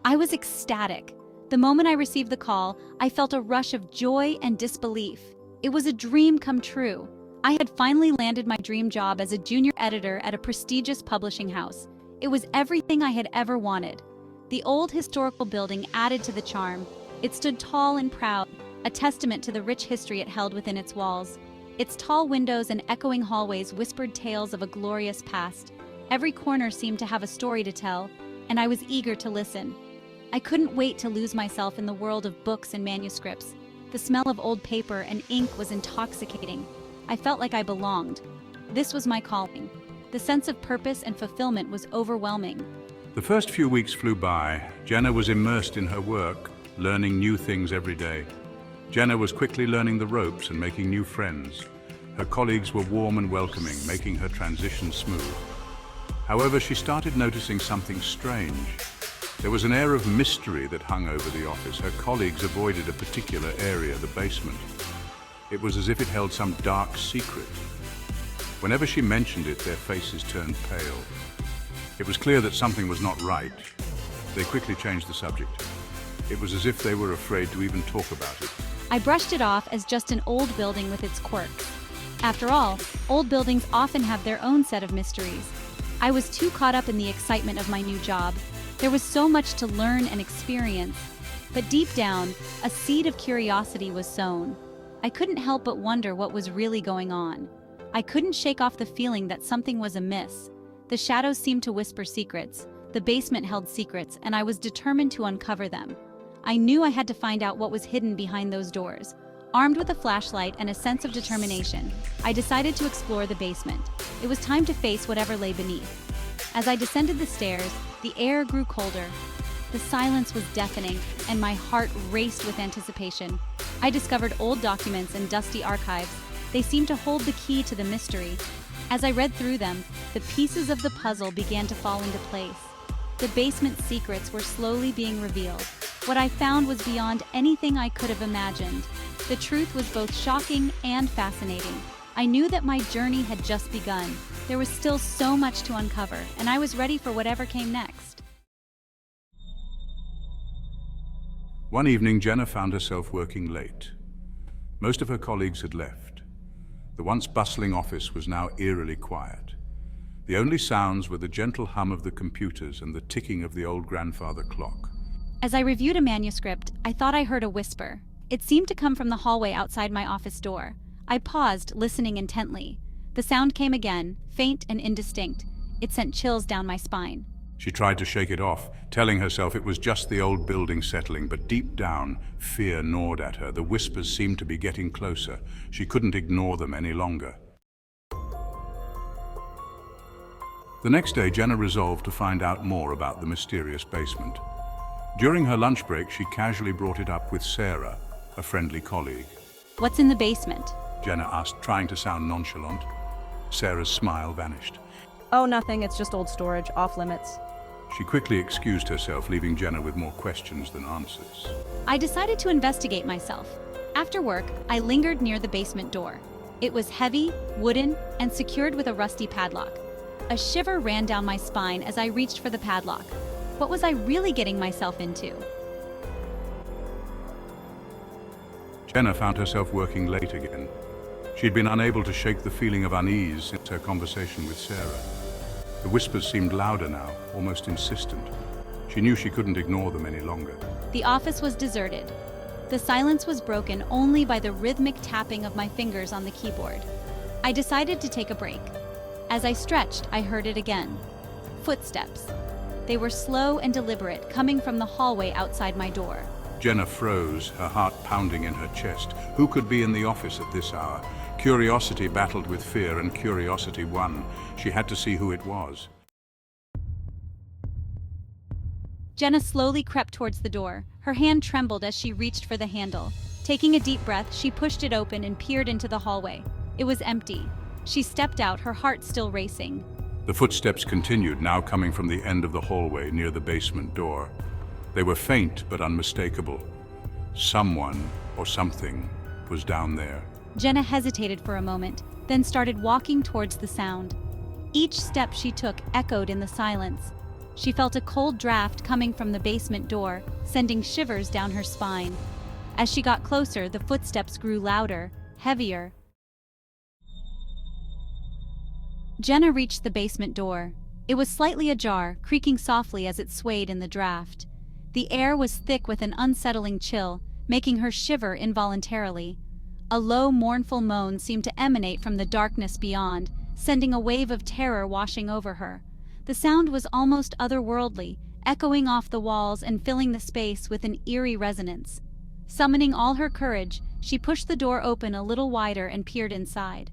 I was ecstatic. The moment I received the call, I felt a rush of joy and disbelief. It was a dream come true. I had finally landed my dream job as a junior editor at a prestigious publishing house. It was everything I had ever wanted. The old historical building added to the charm. It stood tall and proud, a testament to the rich history it held within its walls. Its tall windows and echoing hallways whispered tales of a glorious past. Every corner seemed to have a story to tell, and I was eager to listen. I couldn't wait to lose myself in the world of books and manuscripts. The smell of old paper and ink was intoxicating. I felt like I belonged. This was my calling. The sense of purpose and fulfillment was overwhelming. The first few weeks flew by. Jenna was immersed in her work, learning new things every day. Jenna was quickly learning the ropes and making new friends. Her colleagues were warm and welcoming, making her transition smooth. However, she started noticing something strange. There was an air of mystery that hung over the office. Her colleagues avoided a particular area, the basement. It was as if it held some dark secret. Whenever she mentioned it, their faces turned pale. It was clear that something was not right. They quickly changed the subject. It was as if they were afraid to even talk about it. I brushed it off as just an old building with its quirks. After all, old buildings often have their own set of mysteries. I was too caught up in the excitement of my new job. There was so much to learn and experience. But deep down, a seed of curiosity was sown. I couldn't help but wonder what was really going on. I couldn't shake off the feeling that something was amiss. The shadows seemed to whisper secrets. The basement held secrets, and I was determined to uncover them. I knew I had to find out what was hidden behind those doors. Armed with a flashlight and a sense of determination, I decided to explore the basement. It was time to face whatever lay beneath. As I descended the stairs, the air grew colder. The silence was deafening, and my heart raced with anticipation. I discovered old documents and dusty archives. They seemed to hold the key to the mystery. As I read through them, the pieces of the puzzle began to fall into place. The basement's secrets were slowly being revealed. What I found was beyond anything I could have imagined. The truth was both shocking and fascinating. I knew that my journey had just begun. There was still so much to uncover, and I was ready for whatever came next. One evening, Jenna found herself working late. Most of her colleagues had left. The once bustling office was now eerily quiet. The only sounds were the gentle hum of the computers and the ticking of the old grandfather clock. As I reviewed a manuscript, I thought I heard a whisper. It seemed to come from the hallway outside my office door. I paused, listening intently. The sound came again, faint and indistinct. It sent chills down my spine. She tried to shake it off, telling herself it was just the old building settling, but deep down, fear gnawed at her. The whispers seemed to be getting closer. She couldn't ignore them any longer. The next day, Jenna resolved to find out more about the mysterious basement. During her lunch break, she casually brought it up with Sarah, a friendly colleague. "What's in the basement?" Jenna asked, trying to sound nonchalant. Sarah's smile vanished. Oh, nothing. It's just old storage, off limits. She quickly excused herself, leaving Jenna with more questions than answers. I decided to investigate myself. After work, I lingered near the basement door. It was heavy, wooden, and secured with a rusty padlock. A shiver ran down my spine as I reached for the padlock. What was I really getting myself into? Jenna found herself working late again. She'd been unable to shake the feeling of unease since her conversation with Sarah. The whispers seemed louder now, almost insistent. She knew she couldn't ignore them any longer. The office was deserted. The silence was broken only by the rhythmic tapping of my fingers on the keyboard. I decided to take a break. As I stretched, I heard it again. Footsteps. They were slow and deliberate, coming from the hallway outside my door. Jenna froze, her heart pounding in her chest. Who could be in the office at this hour? Curiosity battled with fear, and curiosity won. She had to see who it was. Jenna slowly crept towards the door. Her hand trembled as she reached for the handle. Taking a deep breath, she pushed it open and peered into the hallway. It was empty. She stepped out, her heart still racing. The footsteps continued, now coming from the end of the hallway near the basement door. They were faint but unmistakable. Someone, or something, was down there. Jenna hesitated for a moment, then started walking towards the sound. Each step she took echoed in the silence. She felt a cold draft coming from the basement door, sending shivers down her spine. As she got closer, the footsteps grew louder, heavier. Jenna reached the basement door. It was slightly ajar, creaking softly as it swayed in the draft. The air was thick with an unsettling chill, making her shiver involuntarily. A low, mournful moan seemed to emanate from the darkness beyond, sending a wave of terror washing over her. The sound was almost otherworldly, echoing off the walls and filling the space with an eerie resonance. Summoning all her courage, she pushed the door open a little wider and peered inside.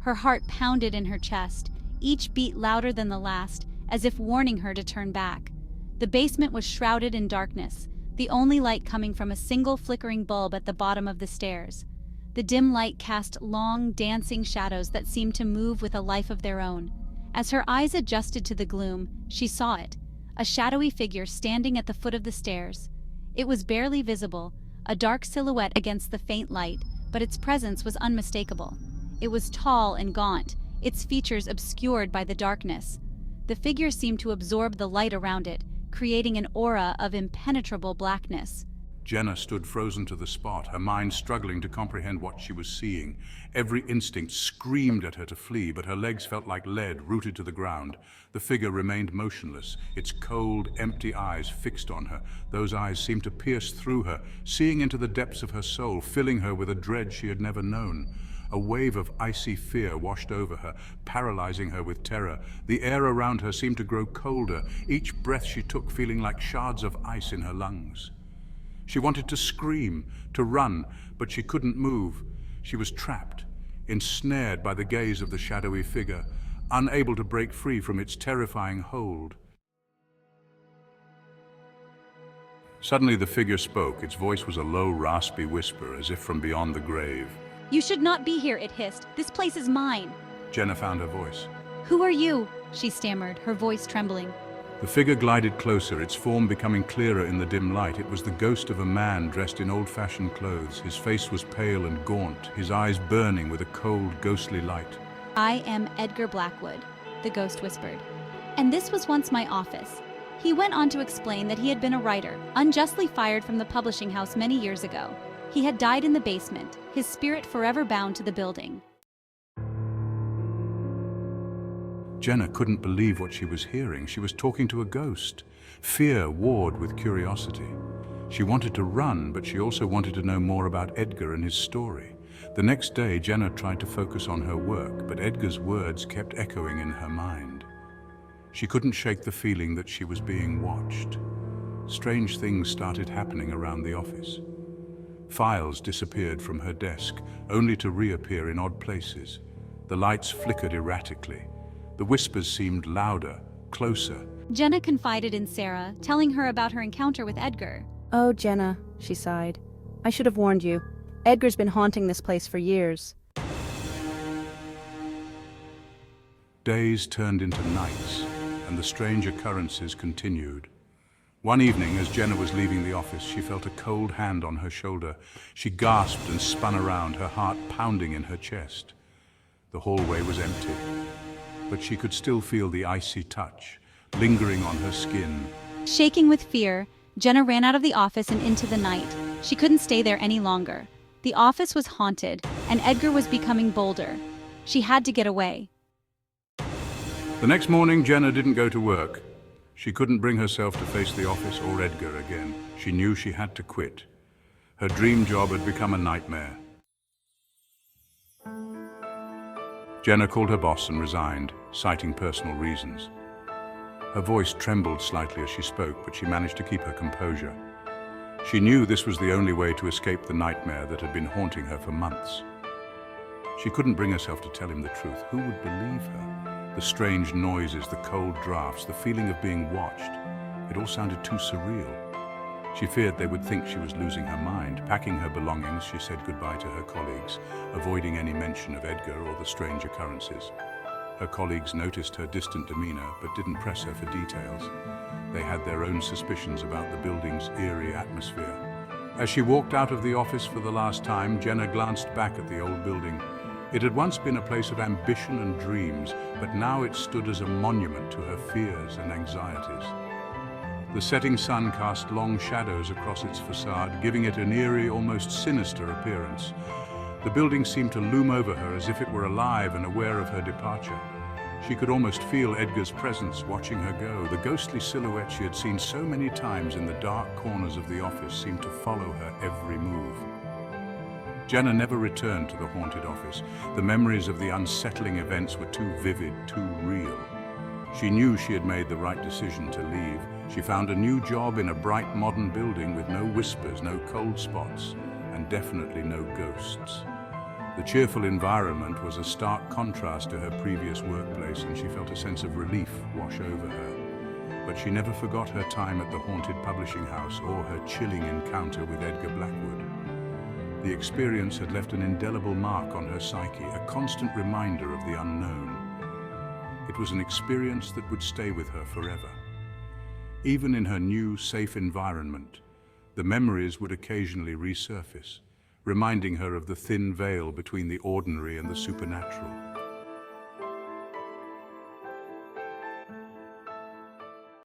Her heart pounded in her chest, each beat louder than the last, as if warning her to turn back. The basement was shrouded in darkness, the only light coming from a single flickering bulb at the bottom of the stairs. The dim light cast long, dancing shadows that seemed to move with a life of their own. As her eyes adjusted to the gloom, she saw it, a shadowy figure standing at the foot of the stairs. It was barely visible, a dark silhouette against the faint light, but its presence was unmistakable. It was tall and gaunt, its features obscured by the darkness. The figure seemed to absorb the light around it, creating an aura of impenetrable blackness. Jenna stood frozen to the spot, her mind struggling to comprehend what she was seeing. Every instinct screamed at her to flee, but her legs felt like lead rooted to the ground. The figure remained motionless, its cold, empty eyes fixed on her. Those eyes seemed to pierce through her, seeing into the depths of her soul, filling her with a dread she had never known. A wave of icy fear washed over her, paralyzing her with terror. The air around her seemed to grow colder, each breath she took feeling like shards of ice in her lungs. She wanted to scream, to run, but she couldn't move. She was trapped, ensnared by the gaze of the shadowy figure, unable to break free from its terrifying hold. Suddenly the figure spoke. Its voice was a low, raspy whisper, as if from beyond the grave. "You should not be here," it hissed. "This place is mine." Jenna found her voice. "Who are you?" she stammered, her voice trembling. The figure glided closer, its form becoming clearer in the dim light. It was the ghost of a man dressed in old-fashioned clothes. His face was pale and gaunt, his eyes burning with a cold, ghostly light. "I am Edgar Blackwood," the ghost whispered. "And this was once my office." He went on to explain that he had been a writer, unjustly fired from the publishing house many years ago. He had died in the basement, his spirit forever bound to the building. Jenna couldn't believe what she was hearing. She was talking to a ghost. Fear warred with curiosity. She wanted to run, but she also wanted to know more about Edgar and his story. The next day, Jenna tried to focus on her work, but Edgar's words kept echoing in her mind. She couldn't shake the feeling that she was being watched. Strange things started happening around the office. Files disappeared from her desk, only to reappear in odd places. The lights flickered erratically. The whispers seemed louder, closer. Jenna confided in Sarah, telling her about her encounter with Edgar. "Oh, Jenna," she sighed. "I should have warned you. Edgar's been haunting this place for years." Days turned into nights, and the strange occurrences continued. One evening, as Jenna was leaving the office, she felt a cold hand on her shoulder. She gasped and spun around, her heart pounding in her chest. The hallway was empty, but she could still feel the icy touch, lingering on her skin. Shaking with fear, Jenna ran out of the office and into the night. She couldn't stay there any longer. The office was haunted, and Edgar was becoming bolder. She had to get away. The next morning, Jenna didn't go to work. She couldn't bring herself to face the office or Edgar again. She knew she had to quit. Her dream job had become a nightmare. Jenna called her boss and resigned, citing personal reasons. Her voice trembled slightly as she spoke, but she managed to keep her composure. She knew this was the only way to escape the nightmare that had been haunting her for months. She couldn't bring herself to tell him the truth. Who would believe her? The strange noises, the cold drafts, the feeling of being watched. It all sounded too surreal. She feared they would think she was losing her mind. Packing her belongings, she said goodbye to her colleagues, avoiding any mention of Edgar or the strange occurrences. Her colleagues noticed her distant demeanor, but didn't press her for details. They had their own suspicions about the building's eerie atmosphere. As she walked out of the office for the last time, Jenna glanced back at the old building. It had once been a place of ambition and dreams, but now it stood as a monument to her fears and anxieties. The setting sun cast long shadows across its facade, giving it an eerie, almost sinister appearance. The building seemed to loom over her as if it were alive and aware of her departure. She could almost feel Edgar's presence watching her go. The ghostly silhouette she had seen so many times in the dark corners of the office seemed to follow her every move. Jenna never returned to the haunted office. The memories of the unsettling events were too vivid, too real. She knew she had made the right decision to leave. She found a new job in a bright modern building with no whispers, no cold spots, and definitely no ghosts. The cheerful environment was a stark contrast to her previous workplace, and she felt a sense of relief wash over her. But she never forgot her time at the haunted publishing house or her chilling encounter with Edgar Blackwood. The experience had left an indelible mark on her psyche, a constant reminder of the unknown. It was an experience that would stay with her forever. Even in her new, safe environment, the memories would occasionally resurface, reminding her of the thin veil between the ordinary and the supernatural.